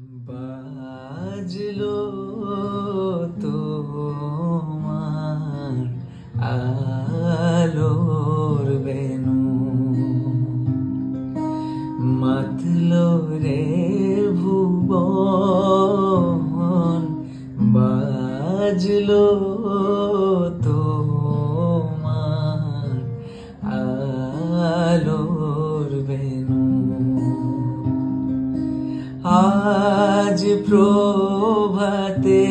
বাজলো তোমার আলোর বেনু, মাতলো রে ভুবন, বাজলো তোমার আলোর বেনু। আজ প্রভাতে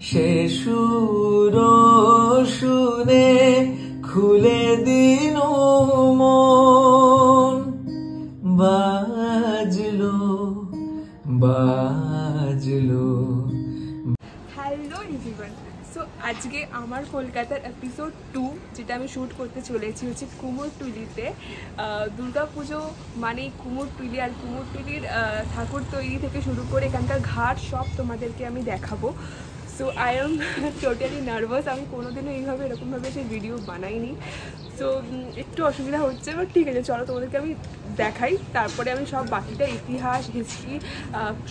সে সুর শুনে খুলে দিনু মন, বাজলো বাজলো। হ্যালো এভরিওয়ান, সো আজকে আমার কলকাতার এপিসোড 2 যেটা আমি শ্যুট করতে চলেছি হচ্ছে কুমোরটুলিতে। দুর্গাপুজো মানেই কুমোরটুলি, আর কুমোরটুলির ঠাকুর তৈরি থেকে শুরু করে এখানকার ঘাট সব তোমাদেরকে আমি দেখাবো। So I am totally nervous, আমি কোনোদিনও এইভাবে এরকমভাবে সেই ভিডিও বানাইনি, সো একটু অসুবিধা হচ্ছে, বাট ঠিক আছে চলো তোমাদেরকে আমি দেখাই। তারপরে আমি সব বাকিটা ইতিহাস হিস্ট্রি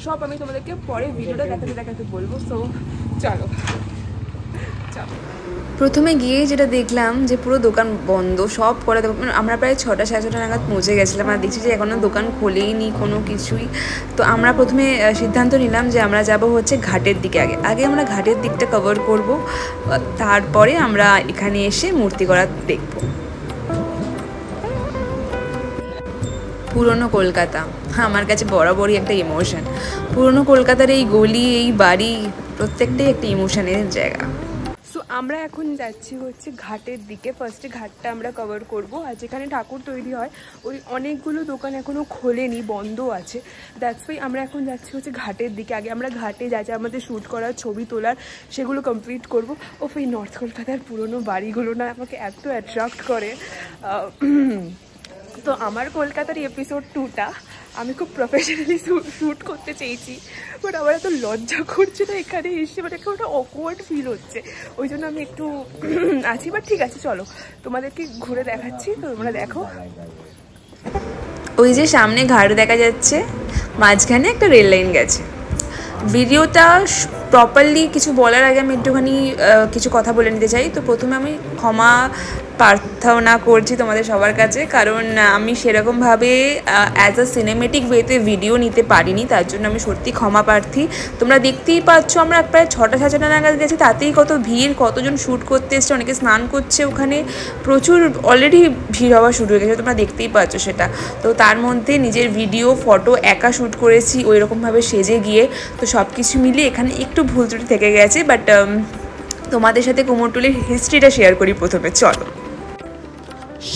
সব আমি তোমাদেরকে পরে ভিডিওটা দেখাতে বলবো। সো চলো। প্রথমে গিয়ে যেটা দেখলাম যে পুরো দোকান বন্ধ, সব করে আমরা প্রায় 6টা সাড়ে 6টা নাগাদ পৌঁছে গেছিলাম, আর দেখছি যে এখনও দোকান খোলেইনি কোনো কিছুই। তো আমরা প্রথমে সিদ্ধান্ত নিলাম যে আমরা যাব হচ্ছে ঘাটের দিকে। আগে আমরা ঘাটের দিকটা কভার করব, তারপরে আমরা এখানে এসে মূর্তি করা দেখব। পুরনো কলকাতা আমার কাছে বরাবরই একটা ইমোশন। পুরনো কলকাতার এই গলি, এই বাড়ি, প্রত্যেকটাই একটা ইমোশনের জায়গা। সো আমরা এখন যাচ্ছি হচ্ছে ঘাটের দিকে। ফার্স্টে ঘাটটা আমরা কভার করব, আর যেখানে ঠাকুর তৈরি হয় ওই অনেকগুলো দোকান এখনও খোলেনি, বন্ধ আছে। দ্যাটস ওয়াই আমরা এখন যাচ্ছি হচ্ছে ঘাটের দিকে। আগে আমরা ঘাটে যা যা আমাদের শ্যুট করার, ছবি তোলার, সেগুলো কমপ্লিট করব। ও এই নর্থ কলকাতার পুরনো বাড়িগুলো না আমাকে এত অ্যাট্রাক্ট করে। তো আমার কলকাতার এপিসোড 2টা আমি খুব প্রফেশনালি শ্যুট করতে চেয়েছি, বাট আমার এত লজ্জা করছে না এখানে এসে, মানে একটা অকওয়ার্ড ফিল হচ্ছে, ওই জন্য আমি একটু আছি। বাট ঠিক আছে চলো তোমাদেরকে ঘুরে দেখাচ্ছি, তো তোমরা দেখো। ওই যে সামনে ঘাট দেখা যাচ্ছে, মাঝখানে একটা রেল লাইন গেছে। ভিডিওটা প্রপারলি কিছু বলার আগে আমি একটুখানি কিছু কথা বলে নিতে চাই। তো প্রথমে আমি ক্ষমা প্রার্থনা করছি তোমাদের সবার কাছে, কারণ আমি সেরকমভাবে অ্যাজ আ সিনেমেটিক ওয়েতে ভিডিও নিতে পারিনি, তার জন্য আমি সত্যি ক্ষমা প্রার্থী। তোমরা দেখতেই পাচ্ছ আমরা প্রায় 6টা সাড়ে 6টা নাগাদ গেছি, তাতেই কত ভিড়, কতজন শ্যুট করতে এসছে, অনেকে স্নান করছে ওখানে, প্রচুর অলরেডি ভিড় হওয়া শুরু হয়ে গেছে, তোমরা দেখতেই পাচ্ছ সেটা। তো তার মধ্যে নিজের ভিডিও ফটো একা শ্যুট করেছি ওই রকমভাবে সেজে গিয়ে, তো সব কিছু মিলিয়ে এখানে একটু ভুল ত্রুটি থেকে গেছে। বাট তোমাদের সাথে কুমোরটুলির হিস্ট্রিটা শেয়ার করি প্রথমে, চলো।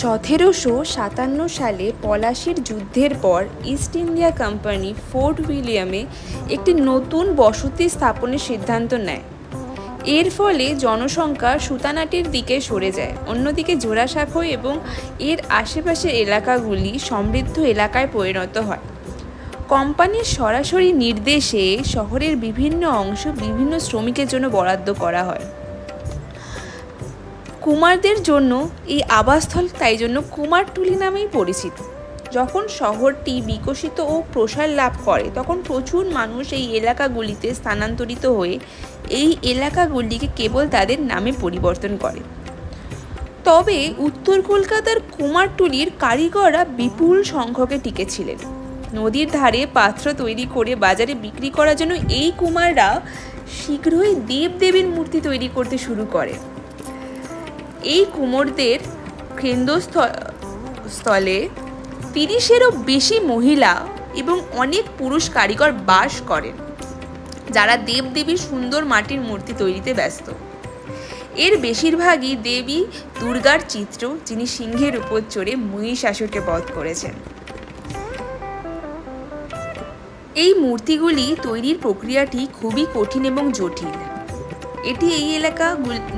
1757 সালে পলাশির যুদ্ধের পর ইস্ট ইন্ডিয়া কোম্পানি ফোর্ট উইলিয়ামে একটি নতুন বসতি স্থাপনের সিদ্ধান্ত নেয়। এর ফলে জনসংখ্যা সুতানাটির দিকে সরে যায়, অন্যদিকে জোড়াসাঁকো এবং এর আশেপাশের এলাকাগুলি সমৃদ্ধ এলাকায় পরিণত হয়। কোম্পানির সরাসরি নির্দেশে শহরের বিভিন্ন অংশ বিভিন্ন শ্রমিকের জন্য বরাদ্দ করা হয়। কুমারদের জন্য এই আবাসস্থল তাই জন্য কুমারটুলি নামেই পরিচিত। যখন শহরটি বিকশিত ও প্রসার লাভ করে তখন প্রচুর মানুষ এই এলাকাগুলিতে স্থানান্তরিত হয়ে এই এলাকাগুলিকে কেবল তাদের নামে পরিবর্তন করে। তবে উত্তর কলকাতার কুমারটুলির কারিগররা বিপুল সংখ্যকে টিকেছিলেন। নদীর ধারে পাত্র তৈরি করে বাজারে বিক্রি করার জন্য এই কুমাররা শীঘ্রই দেবদেবীর মূর্তি তৈরি করতে শুরু করে। এই কুমোরদের কেন্দ্রস্থলে 30-এরও বেশি মহিলা এবং অনেক পুরুষ কারিগর বাস করেন, যারা দেবদেবীর সুন্দর মাটির মূর্তি তৈরিতে ব্যস্ত। এর বেশিরভাগই দেবী দুর্গার চিত্র, যিনি সিংহের উপর চড়ে মহিষাসুরকে বধ করেছেন। এই মূর্তিগুলি তৈরির প্রক্রিয়াটি খুবই কঠিন এবং জটিল। এটি এই এলাকা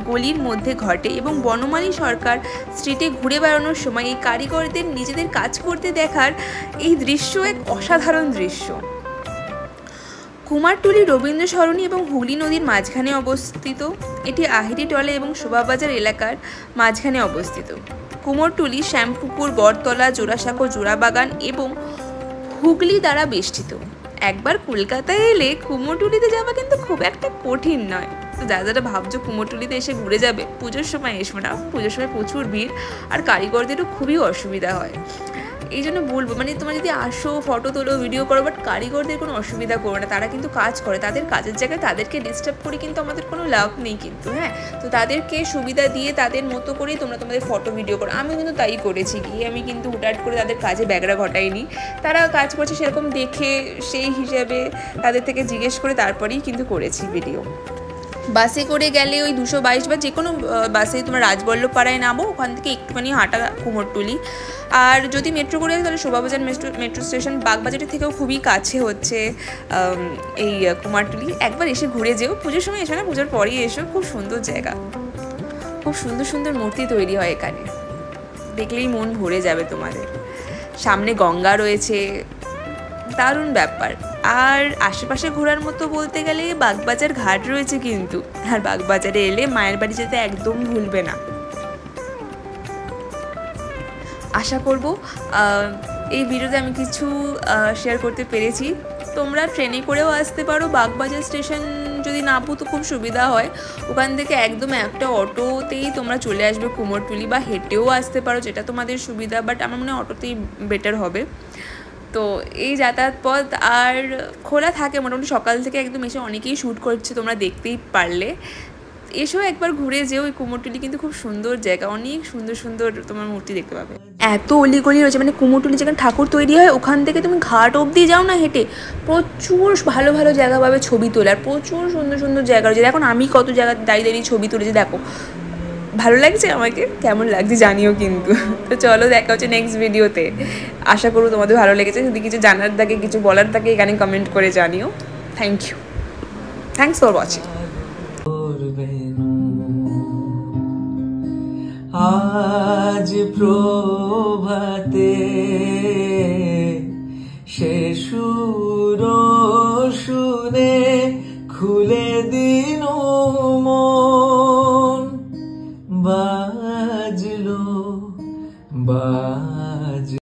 গলির মধ্যে ঘটে এবং বনমালী সরকার স্ট্রিটে ঘুরে বেড়ানোর সময় এই কারিগরদের নিজেদের কাজ করতে দেখার এই দৃশ্য এক অসাধারণ দৃশ্য। কুমারটুলি রবীন্দ্র সরণি এবং হুগলি নদীর মাঝখানে অবস্থিত। এটি আহিরিটলা এবং শোভাবাজার এলাকার মাঝখানে অবস্থিত। কুমোরটুলি, শ্যামপুকুর, বটতলা, জোড়াসাঁকো, জোড়াবাগান এবং হুগলি দ্বারা বেষ্টিত। একবার কলকাতায় এলে কুমোরটুলিতে যাওয়া কিন্তু খুব একটা কঠিন নয়। তো যারা যারা ভাবছো কুমোরটুলিতে এসে ঘুরে যাবে, পুজোর সময় এসো না, পুজোর সময় প্রচুর ভিড় আর কারিগরদেরও খুবই অসুবিধা হয়। এই জন্য বলবো, মানে তোমরা যদি আসো ফটো তোলো ভিডিও করো, বাট কারিগরদের কোনো অসুবিধা করো না, তারা কিন্তু কাজ করে, তাদের কাজের জায়গায় তাদেরকে ডিস্টার্ব করে কিন্তু আমাদের কোনো লাভ নেই কিন্তু। হ্যাঁ, তো তাদেরকে সুবিধা দিয়ে তাদের মতো করেই তোমরা তোমাদের ফটো ভিডিও করো। আমি কিন্তু তাই করেছি, গিয়ে আমি কিন্তু হুটহাট করে তাদের কাজে ব্যাগরা ঘটাইনি। তারা কাজ করছে সেরকম দেখে সেই হিসাবে তাদের থেকে জিজ্ঞেস করে তারপরেই কিন্তু করেছি ভিডিও। বাসে করে গেলে ওই 222 বা যে কোনো বাসে তোমরা রাজবল্লভ পাড়ায় নামো, ওখান থেকে একটুখানি হাঁটা কুমোরটুলি। আর যদি মেট্রো করে তাহলে শোভাবাজার মেট্রো স্টেশন বাগবাজারের থেকেও খুবই কাছে হচ্ছে এই কুমারটুলি। একবার এসে ঘুরে যেও, পুজোর সময় এসো না, পুজোর পরেই এসো। খুব সুন্দর জায়গা, খুব সুন্দর সুন্দর মূর্তি তৈরি হয় এখানে, দেখলেই মন ভরে যাবে তোমাদের। সামনে গঙ্গা রয়েছে, দারুণ ব্যাপার। আর আশেপাশে ঘোরার মতো বলতে গেলে বাগবাজার ঘাট রয়েছে কিন্তু, আর বাগবাজারে এলে মায়ের বাড়ি যেতে একদম ভুলবে না। আশা করব এই ভিডিওতে আমি কিছু শেয়ার করতে পেরেছি। তোমরা ট্রেনে করেও আসতে পারো, বাগবাজার স্টেশন যদি নামো তো খুব সুবিধা হয়, ওখান থেকে একদম একটা অটোতেই তোমরা চলে আসবে কুমোরটুলি, বা হেঁটেও আসতে পারো, যেটা তোমাদের সুবিধা, বাট আমার মনে হয় অটোতেই বেটার হবে। তো এই যাতায়াত পথ আর খোলা থাকে মোটামুটি সকাল থেকে, একদম এসে অনেকেই শ্যুট করছে, তোমরা দেখতেই পারলে। এসেও একবার ঘুরে যেও, ওই কুমোরটুলি কিন্তু খুব সুন্দর জায়গা, অনেক সুন্দর সুন্দর তোমার মূর্তি দেখতে পাবে। এত অলিগলি রয়েছে, মানে কুমোরটুলি যেখানে ঠাকুর তৈরি হয় ওখান থেকে তুমি ঘাট অবধি যাও না হেঁটে, প্রচুর ভালো ভালো জায়গা পাবে ছবি তোলার, প্রচুর সুন্দর সুন্দর জায়গা রয়েছে। এখন আমি কত জায়গায় দাঁড়িয়ে দাঁড়িয়ে ছবি তুলেছি, দেখো ভালো লাগছে আমাকে, কেমন লাগছে জানিও কিন্তু। তো চলো, দেখা হচ্ছে নেক্সট ভিডিওতে। আশা করবো তোমাদের ভালো লেগেছে। যদি কিছু জানার থাকে, কিছু বলার থাকে, এখানে কমেন্ট করে জানিও। Thank you, thanks for watching. আজ প্রভাতে সে সুর